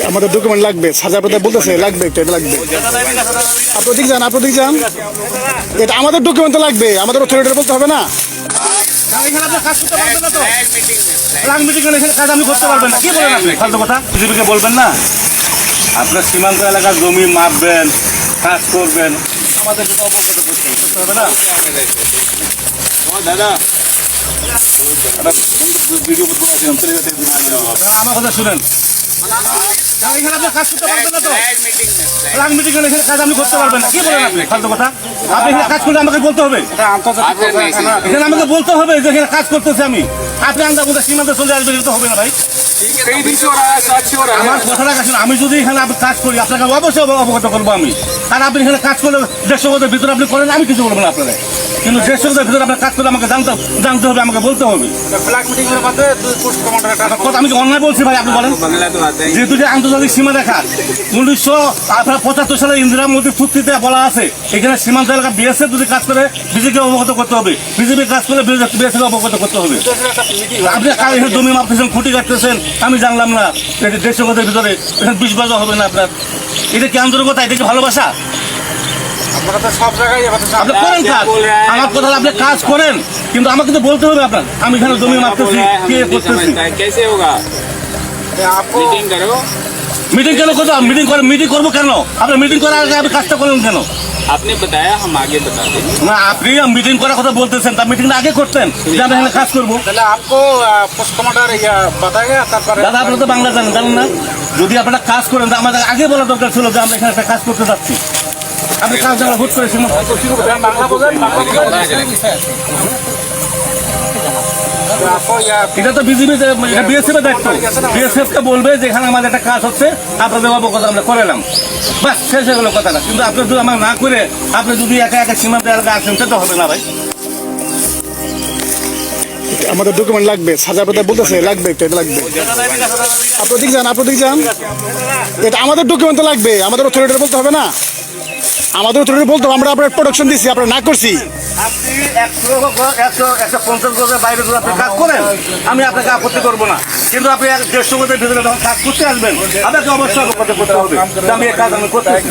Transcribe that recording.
আমাদের ডকুমেন্ট লাগবে, সাজা পেতে বলতেছে লাগবে, এটা লাগবে। আপনাদের যান, আপনাদের যান, এটা আমাদের ডকুমেন্ট লাগবে, আমাদের অথরিটি বলতে হবে না। বলবেন না আপনার সীমান্ত এলাকার জমি মাপবেন, কাজ করবেন, আমাদের অবগত করতে হবে না। দাদা ভিডিও আমার কথা শুনেন, কাজ করতে পারবেন না তো, মিটিং কাজ আপনি করতে পারবেন না। কি বলেন আপনি ফালতু কথা? আপনি এখানে কাজ করলে আমাকে বলতে হবে, এখানে আমাকে বলতে হবে যে এখানে কাজ করতেছে আমি। আপনি আন্দাজ মধ্যে সীমান্তে চলে আসবেন, এটা তো হবে না ভাই। আমার কথাটা শুনুন, আমি যদি এখানে কাজ করি আপনাকে অবশ্যই অবগত করবো আমি। আর আপনি এখানে কাজ করলে 150 গজের ভিতরে আপনি করেন, আমি কিছু বলবো না আপনারা। কিন্তু 150 গজের ভিতরে আপনার কাজ করলে আমাকে জানতে হবে, আমাকে বলতে হবে। আমি কি অন্যায় বলছি ভাই? আপনি বলেন, যেহেতু যে আন্তর্জাতিক সীমা রেখা 1975 সালে ইন্দিরা মোদী চুক্তিতে বলা আছে এখানে সীমান্ত এলাকা বিএসএফ যদি কাজ করে বিজেপি অবগত করতে হবে, বিজেপি কাজ করলে বিএসএফ অবগত করতে হবে। আপনি এখানে জমি মাপতেছেন, খুঁটি কাটতেছেন, আমি জানলাম না। 150 গজের ভিতরে এখানে 20 গজ হবে না আপনার। এটা কি আন্তরিকতা? এটা কি ভালোবাসা? আপনি করেন কাজ, আমার কথা আপনি কাজ করেন, কিন্তু আমাকে তো বলতে হবে আপনার আমি এখানে জমি মাপতেছি, কে করতেছি। মিটিং কেন করবো? মিটিং করবো কেন? আপনি মিটিং করার আগে আপনি কাজটা করলেন কেন? আপনি बताया हम आगे बता देंगे। না, আপনি মিটিং করার কথা বলতেছেন, তা মিটিংটা আগে করতেন যে আমরা এখানে কাজ করবো। आपको पोस्ट कमांडर बताएगा দাদা আপনি তো বাংলা জানেন না? যদি আপনারা কাজ করেন তো আমাদের আগে বলা দরকার ছিল যে আমরা এখানে একটা কাজ করতে যাচ্ছি। আপনি কাজ আমরা ভোট করেছেন, এটা তো বিজেপি বিএসএফ এর দায়িত্ব। বিএসএফ কে বলবে যে এখানে আমাদের একটা কাজ হচ্ছে, আপনাদের অবগত আমরা করালাম, বাস শেষ হয়ে গেল কথাটা। কিন্তু আপনি যদি আমার না করে আপনি যদি একা একা সীমান্ত এলাকা আসেন, সেটা হবে না ভাই। আমাদের ডকুমেন্ট লাগবে, সাজা পেতে বলতেছে লাগবে, এটা লাগবে। আপনাদের যান, আপনাদের যান, এটা আমাদের ডকুমেন্ট লাগবে, আমাদের অথরিটি বলতে হবে না। আমাদের অথরিটি বলতে হবে আমরা আপনার প্রোডাকশন দিচ্ছি, আপনারা না করছি। আপনি 150 গজের বাইরে যদি আপনি কাজ করেন আমি আপনাকে আপত্তি করবো না, কিন্তু আপনি 150 গজের ভিতরে যখন কাজ করতে আসবেন আপনাকে অবশ্যই অবগত করতে হবে আমি এই কাজ আমি করতেছি।